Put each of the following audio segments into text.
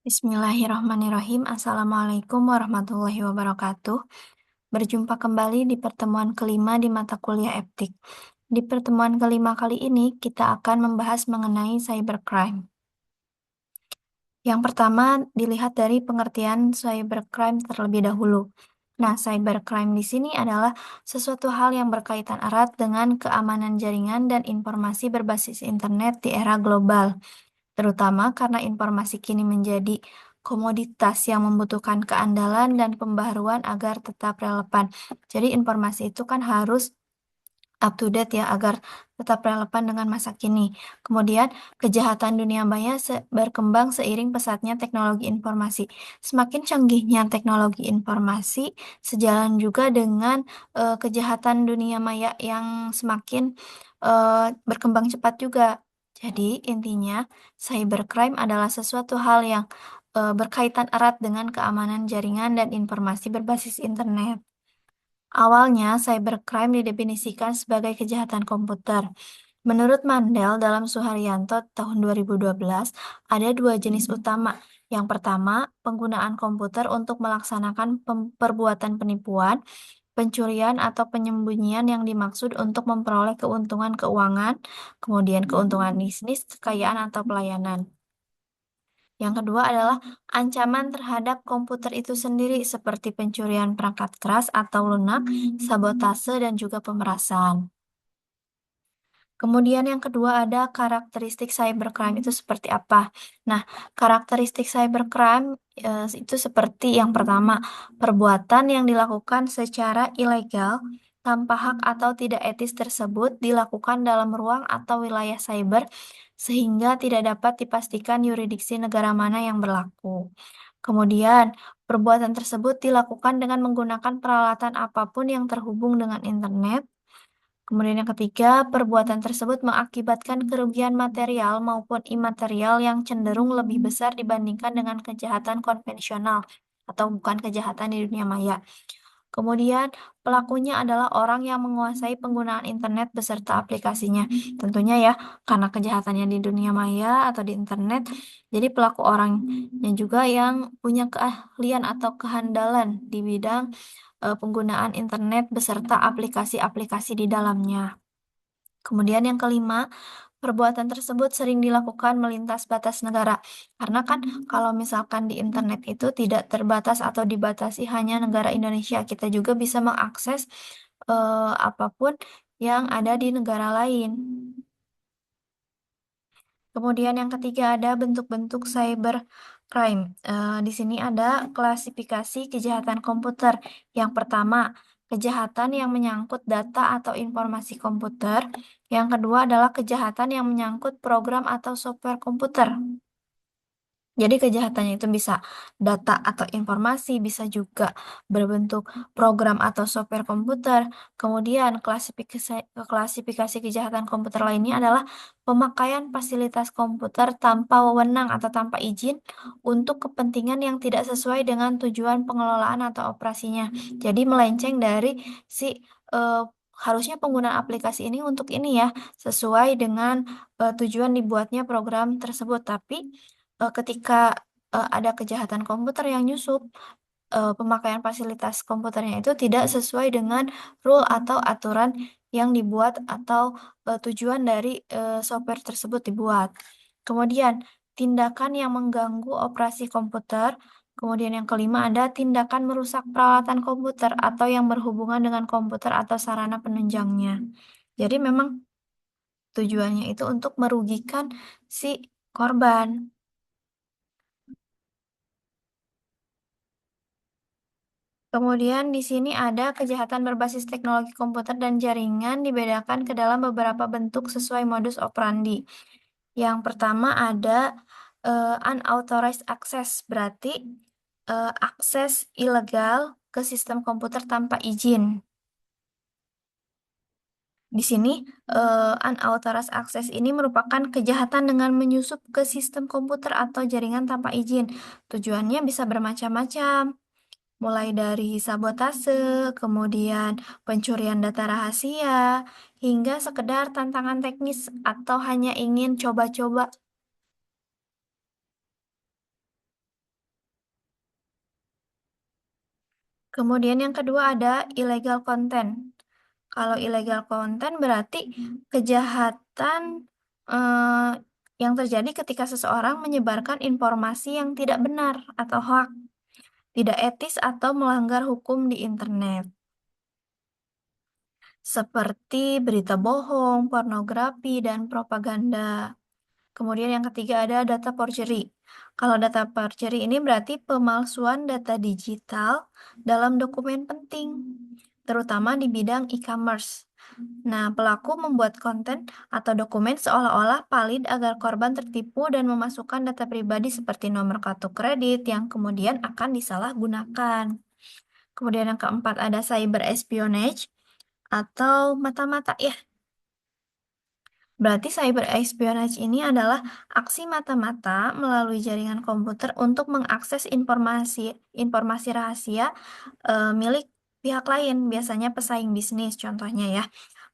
Bismillahirrahmanirrahim. Assalamualaikum warahmatullahi wabarakatuh. Berjumpa kembali di pertemuan kelima di mata kuliah Eptik. Di pertemuan kelima kali ini, kita akan membahas mengenai cybercrime. Yang pertama, dilihat dari pengertian cybercrime terlebih dahulu. Nah, cybercrime di sini adalah sesuatu hal yang berkaitan erat dengan keamanan jaringan dan informasi berbasis internet di era global, terutama karena informasi kini menjadi komoditas yang membutuhkan keandalan dan pembaharuan agar tetap relevan. Jadi informasi itu kan harus up to date ya agar tetap relevan dengan masa kini. Kemudian, kejahatan dunia maya berkembang seiring pesatnya teknologi informasi. Semakin canggihnya teknologi informasi, sejalan juga dengan kejahatan dunia maya yang semakin berkembang cepat juga. Jadi, intinya, cybercrime adalah sesuatu hal yang berkaitan erat dengan keamanan jaringan dan informasi berbasis internet. Awalnya, cybercrime didefinisikan sebagai kejahatan komputer. Menurut Mandel dalam Suharyanto tahun 2012, ada dua jenis utama. Yang pertama, penggunaan komputer untuk melaksanakan perbuatan penipuan, pencurian atau penyembunyian yang dimaksud untuk memperoleh keuntungan keuangan, kemudian keuntungan bisnis, kekayaan atau pelayanan. Yang kedua adalah ancaman terhadap komputer itu sendiri seperti pencurian perangkat keras atau lunak, sabotase, dan juga pemerasan. Kemudian yang kedua ada karakteristik cybercrime itu seperti apa? Nah, karakteristik cybercrime itu seperti yang pertama, perbuatan yang dilakukan secara ilegal tanpa hak atau tidak etis tersebut dilakukan dalam ruang atau wilayah cyber sehingga tidak dapat dipastikan yurisdiksi negara mana yang berlaku. Kemudian, perbuatan tersebut dilakukan dengan menggunakan peralatan apapun yang terhubung dengan internet. Kemudian yang ketiga, perbuatan tersebut mengakibatkan kerugian material maupun imaterial yang cenderung lebih besar dibandingkan dengan kejahatan konvensional atau bukan kejahatan di dunia maya. Kemudian, pelakunya adalah orang yang menguasai penggunaan internet beserta aplikasinya. Tentunya ya, karena kejahatannya di dunia maya atau di internet, jadi pelaku orangnya juga yang punya keahlian atau kehandalan di bidang penggunaan internet beserta aplikasi-aplikasi di dalamnya. Kemudian yang kelima, perbuatan tersebut sering dilakukan melintas batas negara. Karena kan kalau misalkan di internet itu tidak terbatas atau dibatasi hanya negara Indonesia, kita juga bisa mengakses apapun yang ada di negara lain. Kemudian yang ketiga ada bentuk-bentuk cybercrime. Di sini ada klasifikasi kejahatan komputer. Yang pertama, kejahatan yang menyangkut data atau informasi komputer. Yang kedua adalah kejahatan yang menyangkut program atau software komputer. Jadi kejahatannya itu bisa data atau informasi, bisa juga berbentuk program atau software komputer. Kemudian klasifikasi kejahatan komputer lainnya adalah pemakaian fasilitas komputer tanpa wewenang atau tanpa izin untuk kepentingan yang tidak sesuai dengan tujuan pengelolaan atau operasinya. Jadi melenceng dari si harusnya penggunaan aplikasi ini untuk ini ya, sesuai dengan tujuan dibuatnya program tersebut. Tapi ketika ada kejahatan komputer yang nyusup, pemakaian fasilitas komputernya itu tidak sesuai dengan rule atau aturan yang dibuat atau tujuan dari software tersebut dibuat. Kemudian, tindakan yang mengganggu operasi komputer. Kemudian yang kelima ada tindakan merusak peralatan komputer atau yang berhubungan dengan komputer atau sarana penunjangnya. Jadi memang tujuannya itu untuk merugikan si korban. Kemudian di sini ada kejahatan berbasis teknologi komputer dan jaringan dibedakan ke dalam beberapa bentuk sesuai modus operandi. Yang pertama ada unauthorized access, berarti akses ilegal ke sistem komputer tanpa izin. Di sini unauthorized access ini merupakan kejahatan dengan menyusup ke sistem komputer atau jaringan tanpa izin. Tujuannya bisa bermacam-macam, mulai dari sabotase, kemudian pencurian data rahasia, hingga sekedar tantangan teknis atau hanya ingin coba-coba. Kemudian yang kedua ada illegal content. Kalau illegal content berarti kejahatan eh, yang terjadi ketika seseorang menyebarkan informasi yang tidak benar atau hoax, tidak etis atau melanggar hukum di internet, seperti berita bohong, pornografi, dan propaganda. Kemudian yang ketiga ada data forgery. Kalau data forgery ini berarti pemalsuan data digital dalam dokumen penting, terutama di bidang e-commerce. Nah, pelaku membuat konten atau dokumen seolah-olah valid agar korban tertipu dan memasukkan data pribadi seperti nomor kartu kredit yang kemudian akan disalahgunakan. Kemudian yang keempat ada cyber espionage atau mata-mata ya. Berarti cyber espionage ini adalah aksi mata-mata melalui jaringan komputer untuk mengakses informasi informasi rahasia milik pihak lain, biasanya pesaing bisnis contohnya ya.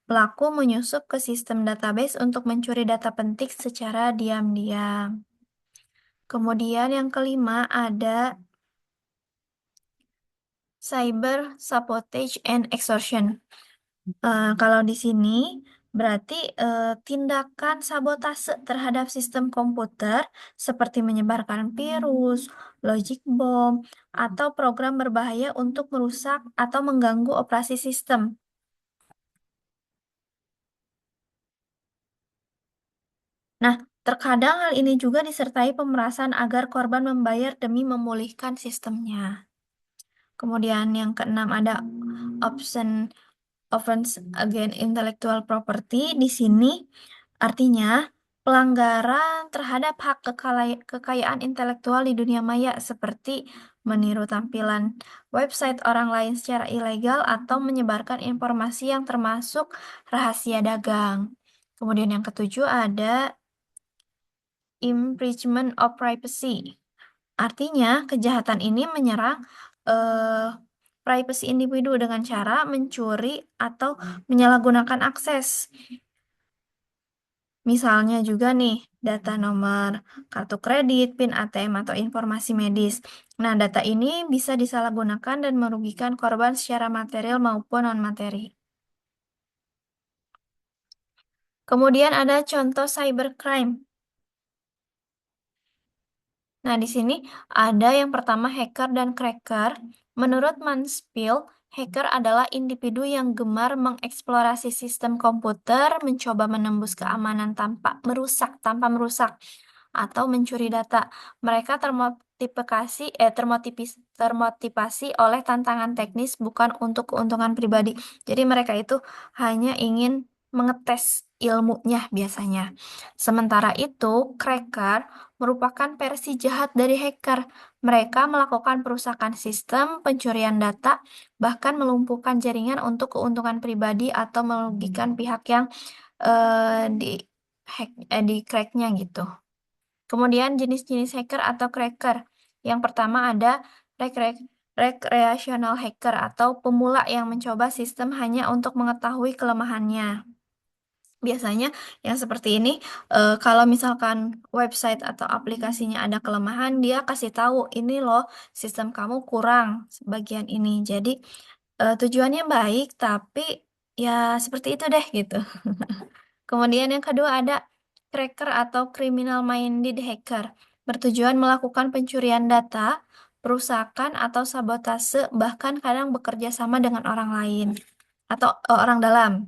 Pelaku menyusup ke sistem database untuk mencuri data penting secara diam-diam. Kemudian yang kelima ada cyber sabotage and extortion. Kalau di sini berarti tindakan sabotase terhadap sistem komputer seperti menyebarkan virus, logic bomb, atau program berbahaya untuk merusak atau mengganggu operasi sistem. Nah, terkadang hal ini juga disertai pemerasan agar korban membayar demi memulihkan sistemnya. Kemudian yang keenam ada option offense against intellectual property. Di sini artinya pelanggaran terhadap hak kekayaan intelektual di dunia maya seperti meniru tampilan website orang lain secara ilegal atau menyebarkan informasi yang termasuk rahasia dagang. Kemudian yang ketujuh ada infringement of privacy. Artinya, kejahatan ini menyerang eh, privasi individu dengan cara mencuri atau menyalahgunakan akses. Misalnya juga nih, data nomor kartu kredit, PIN ATM, atau informasi medis. Nah, data ini bisa disalahgunakan dan merugikan korban secara material maupun non-materi. Kemudian ada contoh cybercrime. Nah, di sini ada yang pertama hacker dan cracker. Menurut Mansfield, hacker adalah individu yang gemar mengeksplorasi sistem komputer, mencoba menembus keamanan tanpa merusak atau mencuri data. Mereka termotivasi oleh tantangan teknis bukan untuk keuntungan pribadi. Jadi mereka itu hanya ingin mengetes ilmunya biasanya. Sementara itu, cracker merupakan versi jahat dari hacker. Mereka melakukan perusakan sistem, pencurian data, bahkan melumpuhkan jaringan untuk keuntungan pribadi atau merugikan pihak yang di cracknya gitu. Kemudian jenis-jenis hacker atau cracker. Yang pertama ada recreational hacker atau pemula yang mencoba sistem hanya untuk mengetahui kelemahannya. Biasanya yang seperti ini, kalau misalkan website atau aplikasinya ada kelemahan, dia kasih tahu, ini loh sistem kamu kurang bagian ini. Jadi tujuannya baik, tapi ya seperti itu deh gitu. Kemudian yang kedua ada cracker atau criminal minded hacker, bertujuan melakukan pencurian data, perusakan atau sabotase, bahkan kadang bekerja sama dengan orang lain atau orang dalam.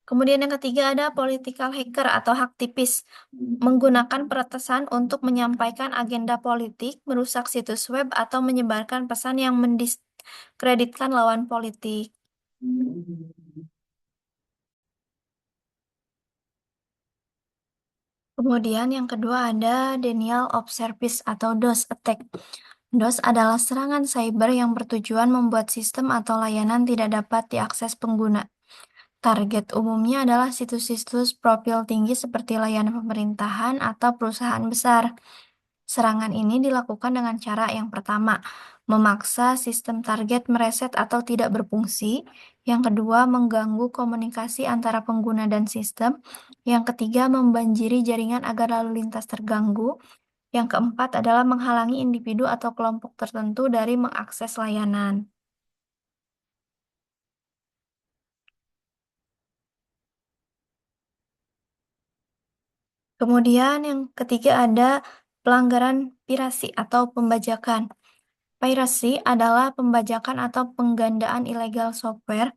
Kemudian yang ketiga ada political hacker atau hak tipis, menggunakan peretesan untuk menyampaikan agenda politik, merusak situs web, atau menyebarkan pesan yang mendiskreditkan lawan politik. Kemudian yang kedua ada denial of service atau DOS attack. DOS adalah serangan cyber yang bertujuan membuat sistem atau layanan tidak dapat diakses pengguna. Target umumnya adalah situs-situs profil tinggi seperti layanan pemerintahan atau perusahaan besar. Serangan ini dilakukan dengan cara yang pertama, memaksa sistem target mereset atau tidak berfungsi. Yang kedua, mengganggu komunikasi antara pengguna dan sistem. Yang ketiga, membanjiri jaringan agar lalu lintas terganggu. Yang keempat adalah menghalangi individu atau kelompok tertentu dari mengakses layanan. Kemudian yang ketiga ada pelanggaran pirasi atau pembajakan. Piracy adalah pembajakan atau penggandaan ilegal software,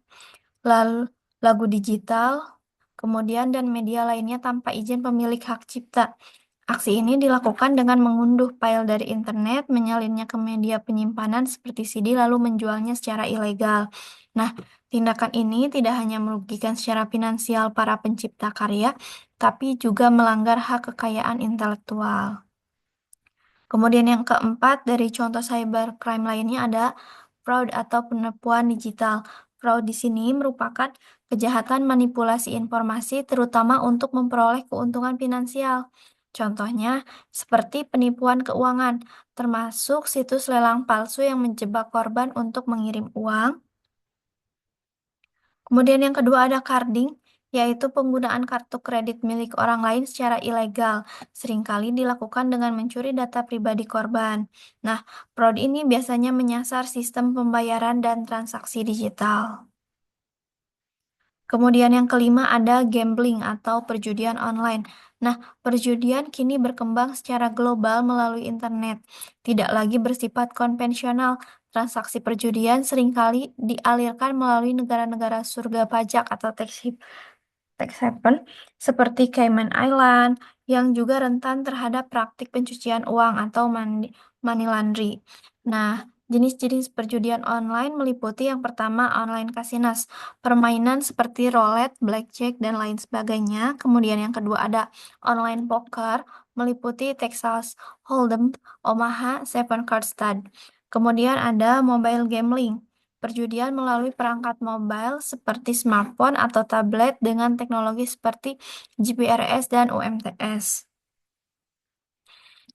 lalu lagu digital, kemudian dan media lainnya tanpa izin pemilik hak cipta. Aksi ini dilakukan dengan mengunduh file dari internet, menyalinnya ke media penyimpanan seperti CD, lalu menjualnya secara ilegal. Nah, tindakan ini tidak hanya merugikan secara finansial para pencipta karya, tapi juga melanggar hak kekayaan intelektual. Kemudian yang keempat, dari contoh cybercrime lainnya ada fraud atau penipuan digital. Fraud di sini merupakan kejahatan manipulasi informasi terutama untuk memperoleh keuntungan finansial. Contohnya seperti penipuan keuangan, termasuk situs lelang palsu yang menjebak korban untuk mengirim uang. Kemudian yang kedua ada carding, yaitu penggunaan kartu kredit milik orang lain secara ilegal, seringkali dilakukan dengan mencuri data pribadi korban. Nah, fraud ini biasanya menyasar sistem pembayaran dan transaksi digital. Kemudian yang kelima ada gambling atau perjudian online. Nah, perjudian kini berkembang secara global melalui internet, tidak lagi bersifat konvensional. Transaksi perjudian seringkali dialirkan melalui negara-negara surga pajak atau tax haven seperti Cayman Island yang juga rentan terhadap praktik pencucian uang atau money laundry. Nah, jenis-jenis perjudian online meliputi yang pertama online casinos, permainan seperti roulette, blackjack, dan lain sebagainya. Kemudian yang kedua ada online poker, meliputi Texas Hold'em, Omaha, Seven Card Stud. Kemudian ada mobile gambling, perjudian melalui perangkat mobile seperti smartphone atau tablet dengan teknologi seperti GPRS dan UMTS.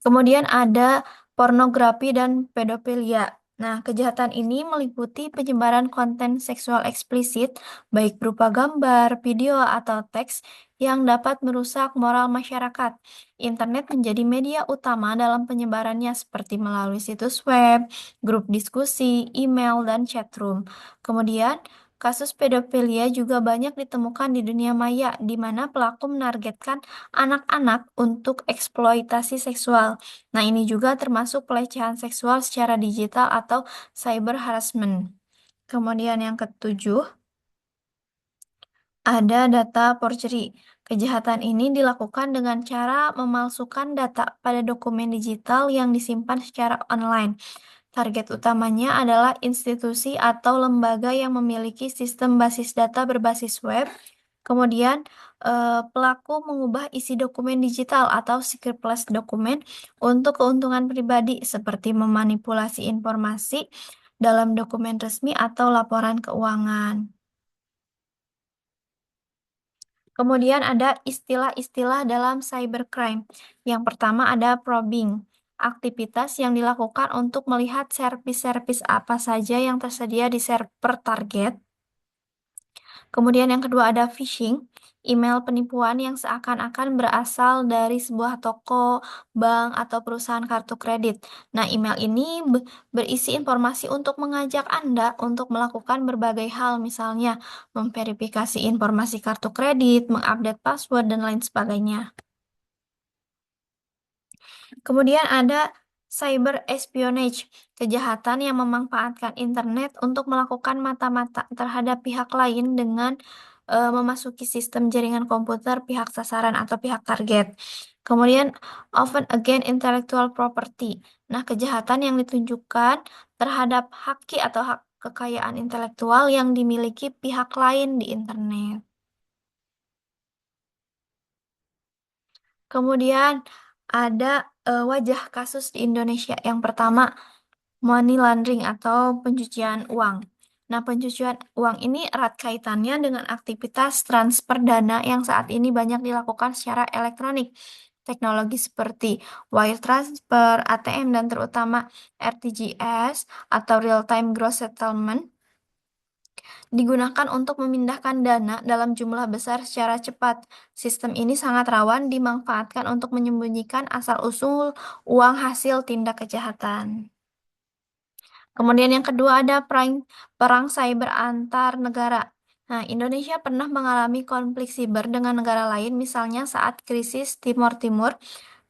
Kemudian ada pornografi dan pedofilia. Nah, kejahatan ini meliputi penyebaran konten seksual eksplisit, baik berupa gambar, video, atau teks yang dapat merusak moral masyarakat. Internet menjadi media utama dalam penyebarannya seperti melalui situs web, grup diskusi, email, dan chatroom. Kemudian, kasus pedofilia juga banyak ditemukan di dunia maya, di mana pelaku menargetkan anak-anak untuk eksploitasi seksual. Nah, ini juga termasuk pelecehan seksual secara digital atau cyber harassment. Kemudian yang ketujuh, ada data forgery. Kejahatan ini dilakukan dengan cara memalsukan data pada dokumen digital yang disimpan secara online. Target utamanya adalah institusi atau lembaga yang memiliki sistem basis data berbasis web. Kemudian, pelaku mengubah isi dokumen digital atau secretless dokumen untuk keuntungan pribadi, seperti memanipulasi informasi dalam dokumen resmi atau laporan keuangan. Kemudian ada istilah-istilah dalam cybercrime. Yang pertama ada probing, aktivitas yang dilakukan untuk melihat servis-servis apa saja yang tersedia di server target. Kemudian yang kedua ada phishing, email penipuan yang seakan-akan berasal dari sebuah toko, bank, atau perusahaan kartu kredit. Nah, email ini berisi informasi untuk mengajak Anda untuk melakukan berbagai hal, misalnya memverifikasi informasi kartu kredit, mengupdate password, dan lain sebagainya. Kemudian ada cyber espionage, kejahatan yang memanfaatkan internet untuk melakukan mata-mata terhadap pihak lain dengan memasuki sistem jaringan komputer pihak sasaran atau pihak target. Kemudian often again intellectual property. Nah, kejahatan yang ditunjukkan terhadap haki atau hak kekayaan intelektual yang dimiliki pihak lain di internet. Kemudian ada wajah kasus di Indonesia. Yang pertama, money laundering atau pencucian uang. Nah, pencucian uang ini erat kaitannya dengan aktivitas transfer dana yang saat ini banyak dilakukan secara elektronik. Teknologi seperti wire transfer, ATM, dan terutama RTGS atau real time gross settlement Digunakan untuk memindahkan dana dalam jumlah besar secara cepat. Sistem ini sangat rawan dimanfaatkan untuk menyembunyikan asal-usul uang hasil tindak kejahatan. Kemudian yang kedua ada perang cyber antar negara. Nah, Indonesia pernah mengalami konflik siber dengan negara lain, misalnya saat krisis Timor Timur,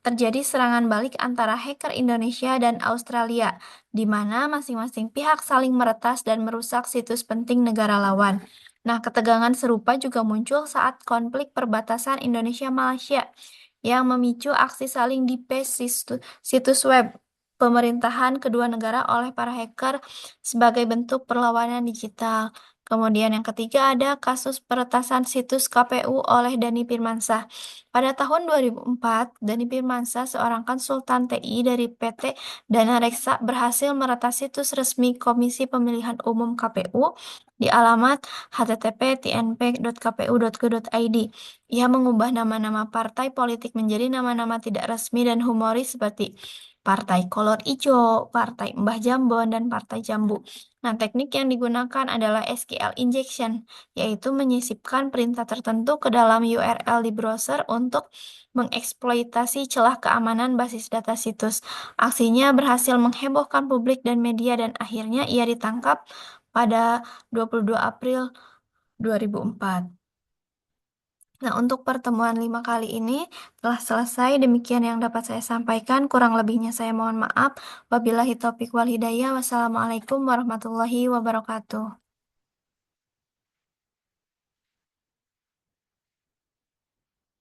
terjadi serangan balik antara hacker Indonesia dan Australia, di mana masing-masing pihak saling meretas dan merusak situs penting negara lawan. Nah, ketegangan serupa juga muncul saat konflik perbatasan Indonesia-Malaysia, yang memicu aksi saling situs web pemerintahan kedua negara oleh para hacker sebagai bentuk perlawanan digital. Kemudian yang ketiga ada kasus peretasan situs KPU oleh Dhani Firmansyah. Pada tahun 2004, Dhani Firmansyah, seorang konsultan TI dari PT Dana Reksa, berhasil meretas situs resmi Komisi Pemilihan Umum KPU di alamat http://tnp.kpu.go.id. Ia mengubah nama-nama partai politik menjadi nama-nama tidak resmi dan humoris seperti Partai Kolor Ijo, Partai Mbah Jambon, dan Partai Jambu. Nah, teknik yang digunakan adalah SQL injection, yaitu menyisipkan perintah tertentu ke dalam URL di browser untuk mengeksploitasi celah keamanan basis data situs. Aksinya berhasil menghebohkan publik dan media dan akhirnya ia ditangkap pada 22 April 2004. Nah, untuk pertemuan 5 kali ini telah selesai. Demikian yang dapat saya sampaikan. Kurang lebihnya saya mohon maaf. Wabillahi taufiq wal hidayah. Wassalamualaikum warahmatullahi wabarakatuh.